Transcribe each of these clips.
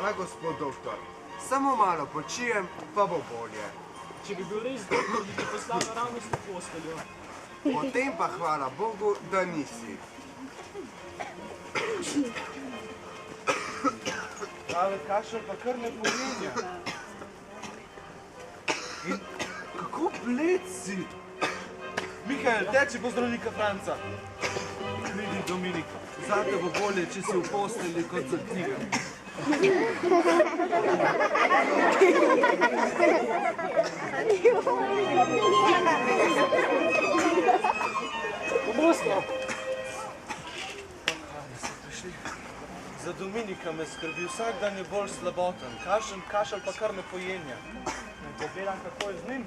Hvala, gospod doktor. Samo malo počijem, pa bo bolje. Če bi bil res doktor, bi ti poslal naravnost v posteljo. Potem pa hvala Bogu, da nisi. Ale kašelj pa kar ne pomenja. In kako bled si? Mihael, teči po zdravnika Franca. Vidi, Dominik, zate bo bolje, če si v postelji kot za knjigami. Bobosko! Za Dominika me skrbi, vsak dan je bolj slaboten. Kašelj pa kar ne pojenja. Da gledam, kako je z njim.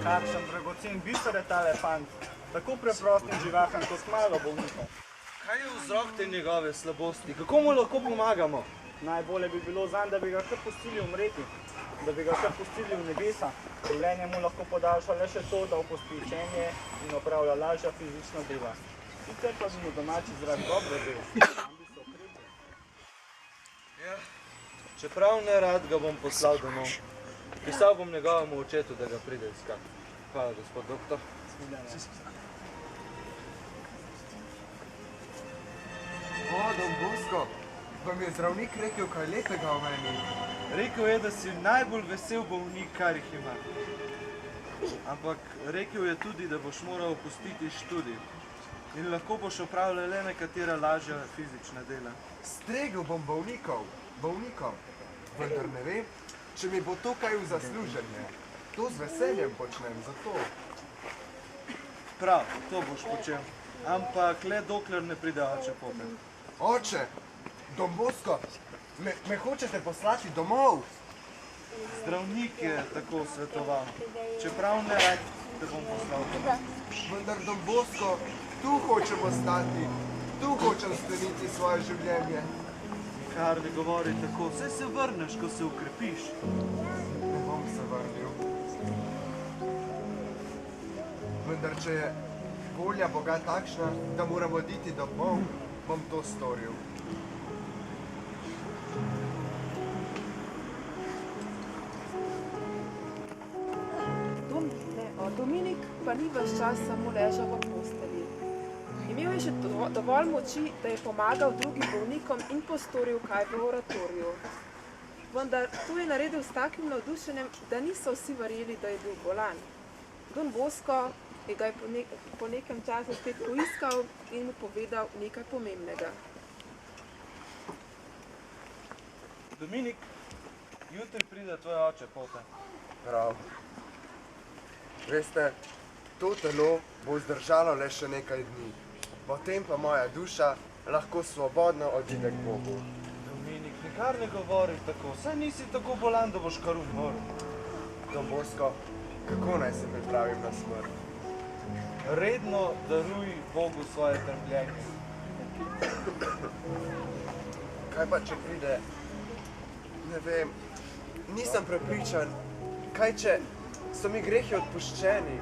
Kakšen dragocen biser je tale fant. Tako preprost in živahen kot malo bolnikov. Kaj je vzrok te njegove slabosti? Kako mu lahko pomagamo? Najbolje bi bilo zanj, da bi ga kar pustili umreti, da bi ga kar pustili v nebesa. Življenje mu lahko podaljša le še to, da opusti učenje in opravlja lažja fizična dela. Sicer pa bi mu domači zrak dobro del, tam bi se okrepil. Ja, čeprav ne rad ga bom poslal domov. Pisal bom njegovemu očetu, da ga pride iskat. Hvala, gospod doktor. O, Don Bosko, vam je zdravnik rekel kaj lepega o meni. Rekel je, da si najbolj vesel bolnik, kar jih ima. Ampak rekel je tudi, da boš moral opustiti študij. In lahko boš opravljal le nekatera lažja fizična dela. Stregel bom bolnikom, vendar ne vem, če mi bo to kaj v zasluženje. To z veseljem počnem, zato. Prav, to boš počel. Ampak le dokler ne pride oče pope. Oče, Don Bosko, me hočete poslati domov? Zdravnik je tako svetoval. Čeprav ne rad, te bom poslal domov. Vendar, Don Bosko, tu hočem ostati, tu hočem skleniti svoje življenje. Kar ne govori tako, saj se vrneš, ko se ukrepiš. Ne bom se vrnil. Vendar, če je volja Boga takšna, da moram oditi domov, bom to storil. Dominik pa ni ves čas samo ležal v postelji. Imel je že dovolj moči, da je pomagal drugim bolnikom in postoril kaj v oratoriju. Vendar to je naredil s takim navdušenjem, da niso vsi verjeli, da je bil bolan. Don Bosko ga je po nekem času spet poiskal in mu povedal nekaj pomembnega. Dominik, jutri pride tvoj oče pope. Prav. Veste, to telo bo zdržalo le še nekaj dni. Potem pa moja duša lahko svobodno odide k Bogu. Dominik, nikar ne govori tako. Saj nisi tako bolan, da boš kar umrl. Don Bosko, kako naj se pripravim na smrt? Redno daruj Bogu svoje trpljenje. Kaj pa, če pride? Ne vem, nisem prepričan. Kaj, če so mi grehi odpuščeni?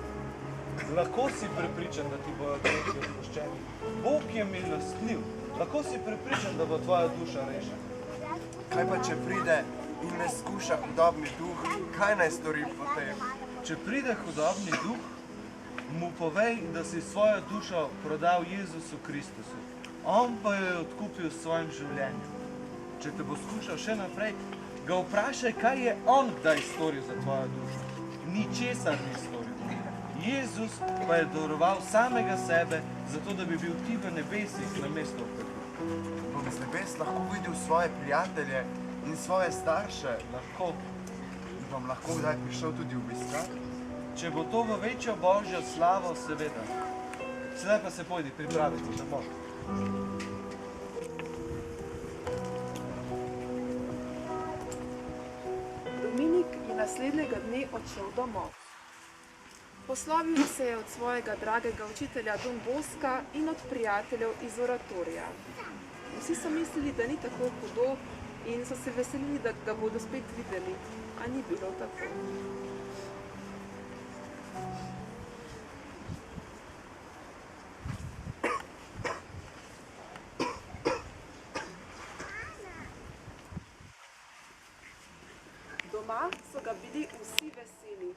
Lahko si prepričan, da ti bojo grehi odpuščeni. Bog je milostljiv. Lahko si prepričan, da bo tvoja duša rešena. Kaj pa, če pride in me skuša hudobni duh? Kaj naj storim potem? Če pride hudobni duh, mu povej, da si svojo dušo prodal Jezusu Kristusu. On pa jo je odkupil s svojim življenjem. Če te bo skušal še naprej, ga vprašaj, kaj je on kdaj storil za tvojo dušo. Ničesar ni storil. Jezus pa je daroval samega sebe, zato da bi bil ti v nebesih namesto v peklu. Bom z nebes lahko videl svoje prijatelje in svoje starše. Lahko. In bom lahko kdaj prišel tudi obiskat? Če bo to v večjo Božjo slavo, seveda. Sedaj pa se pojdi pripraviti na Božjo. Dominik je naslednjega dne odšel domov. Poslovil se je od svojega dragega učitelja Don Boska in od prijateljev iz oratorija. Vsi so mislili, da ni tako hudo in so se veselili, da ga bodo spet videli, a ni bilo tako. Doma so ga bili vsi veseli,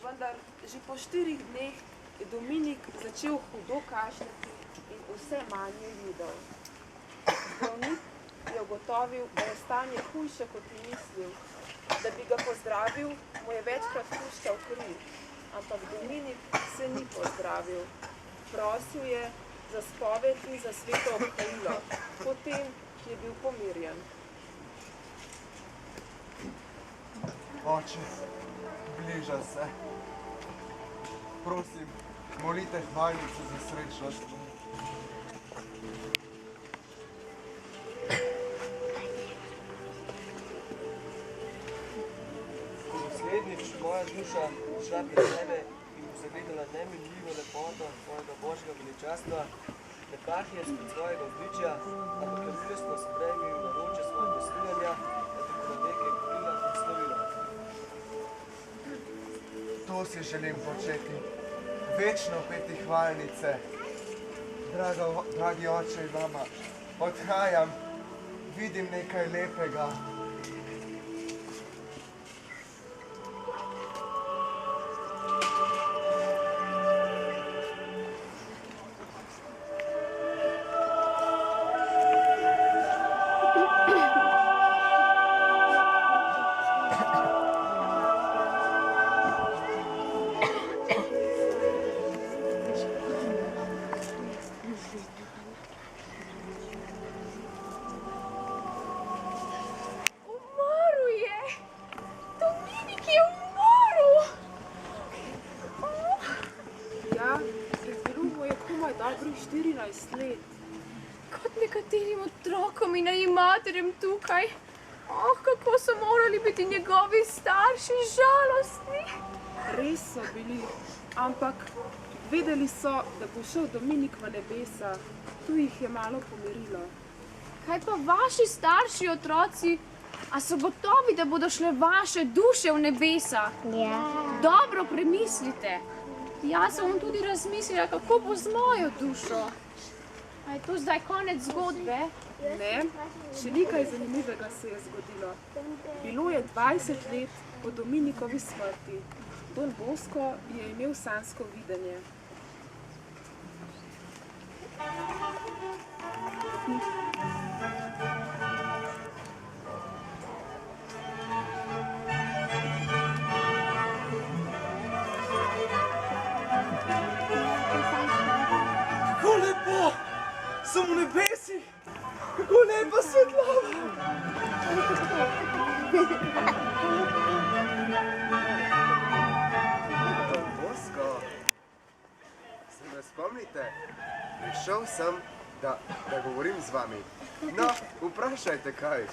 vendar že po 4 dneh je Dominik začel hudo kašljati in vse manj je videl. Zdravnik je ugotovil, da je stanje hujše, kot je mislil. Da bi ga pozdravil, mu je večkrat puščal kri, ampak Dominik se ni pozdravil. Prosil je za spoved in za sveto obhajilo, potem je bil pomirjen. Oče, bliža se. Prosim, molite hvalnice za srečnost. Naslednjič moja duša šla pred tebe in bo zagledala neminljivo lepoto tvojega božjega veličastva, ne pahje spod svojega obličja, ampak je milostno sprejmi v naroče svojega sluganja, da te bo na veke krila in slavila. To si želim početi. Večno peti hvalnice. Dragi oče in mama, odhajam, vidim nekaj lepega. Dobrih 14 let. Kot nekaterim otrokom in animatorjem tukaj. Kako so morali biti njegovi starši žalostni. Res so bili, ampak vedeli so, da bo šel Dominik v nebesa. Tu jih je malo pomirilo. Kaj pa vaši starši otroci? A so gotovi, da bodo šle vaše duše v nebesa? Ja. Dobro premislite. Jaz sem tudi razmislila, kako bo z mojo dušo. A je to zdaj konec zgodbe? Ne, še nekaj zanimivega se je zgodilo. Bilo je 20 let po Dominikovi smrti. Don Bosko je imel sanjsko videnje. Sem v nebesih, kako lepa svetlava. Don Bosko, se me spomnite? Prišel sem, da govorim z vami. No, vprašajte kaj.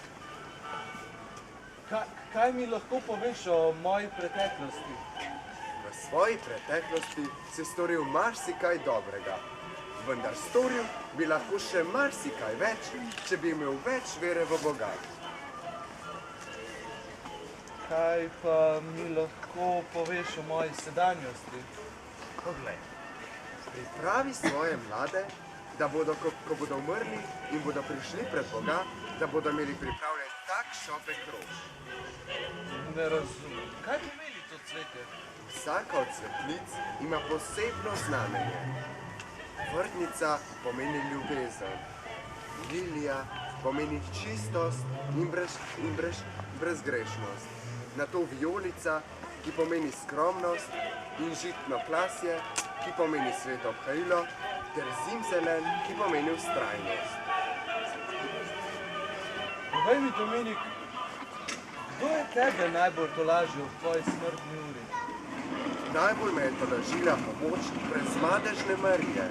Kaj mi lahko poveš o moji preteklosti? V svoji preteklosti si storil marsikaj dobrega. Vendar storil bi lahko še marsikaj več, če bi imel več vere v Boga. Kaj pa mi lahko poveš o moji sedanjosti? Poglej, pripravi svoje mlade, da bodo, ko bodo umrli in bodo prišli pred Boga, da bodo imeli pripravljen tak šopek rož. Ne razumem. Kaj pomeni to cvetje? Vsaka od cvetlic ima posebno znamenje. Vrtnica pomeni ljubezen, lilija pomeni čistost in brezgrešnost. Nato vijolica, ki pomeni skromnost, in žitno klasje, ki pomeni sveto obhajilo, ter zimzelen, ki pomeni vztrajnost. Povej mi, Dominik, kdo je tebe najbolj tolažil v tvoji smrtni uri? Najbolj me je tolažila pomoč brezmadežne Marije.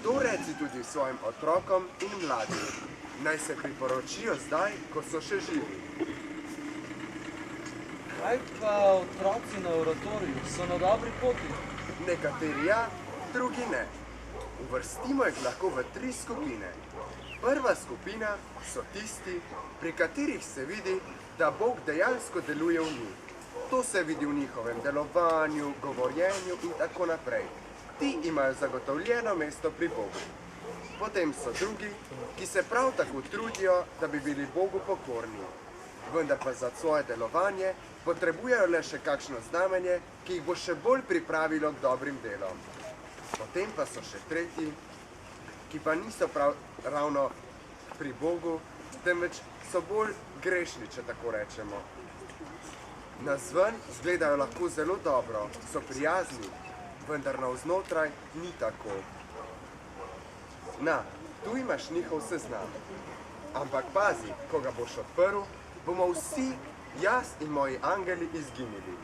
To reci tudi svojim otrokom in mladim. Naj se priporočijo zdaj, ko so še živi. Kaj Kaj pa otroci na oratoriju? So na dobri poti? Nekateri ja, drugi ne. Uvrstimo jih lahko v 3 skupine. Prva skupina so tisti, pri katerih se vidi, da Bog dejansko deluje v njih. To se vidi v njihovem delovanju, govorjenju in tako naprej. Ti imajo zagotovljeno mesto pri Bogu. Potem so drugi, ki se prav tako trudijo, da bi bili Bogu pokorni. Vendar pa za svoje delovanje potrebujejo le še kakšno znamenje, ki jih bo še bolj pripravilo k dobrim delom. Potem pa so še tretji, ki pa niso ravno pri Bogu, temveč so bolj grešni, če tako rečemo. Navzven izgledajo lahko zelo dobro, so prijazni, vendar navznotraj ni tako. Na, tu imaš njihov seznam. Ampak pazi, ko ga boš odprl, bomo vsi, jaz in moji angeli, izginili.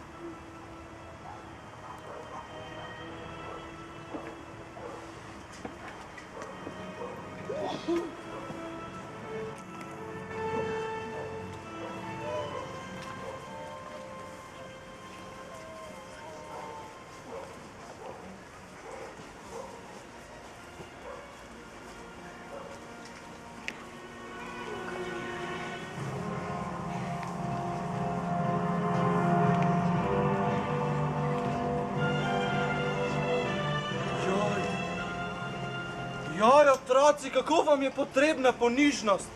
Joj, otroci, kako vam je potrebna ponižnost?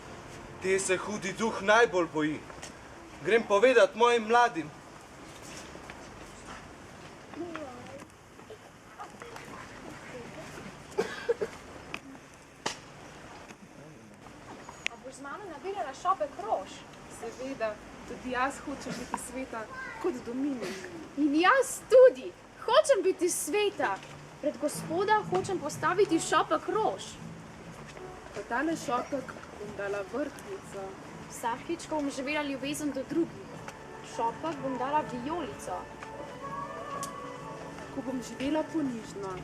Te se hudi duh najbolj boji. Grem povedat mojim mladim. A boš z mano nabirala šopek rož? Seveda, tudi jaz hočem biti sveta kot Dominik. In jaz tudi. Hočem biti sveta. Pred Gospoda hočem postaviti šopek rož. V tale šopek bom dala vrtnico. Vsakič, ko bom živela ljubezen do drugih. Šopek bom dala vijolico. Ko bom živela ponižno,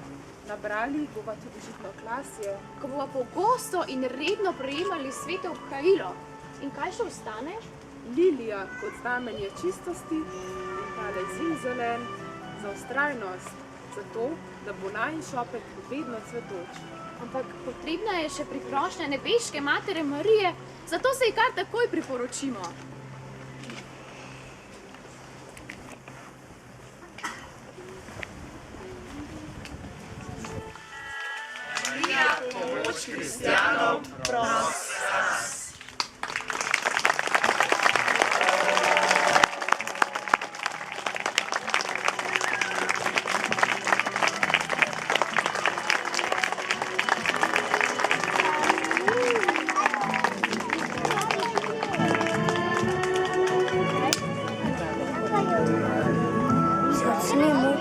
nabrali bova tudi žitno klasje. Ko bova pogosto in redno prejemali sveto obhajilo. In kaj še ostane? Lilija kot znamenje čistosti in tale zimzelen za vztrajnost, zato, da bo najin šopek vedno cvetoč. Ampak potrebna je še priprošnja nebeške matere Marije, zato se ji kar takoj priporočimo. Marija, pomoč kristjanom, prosi nas. Zacznijmy.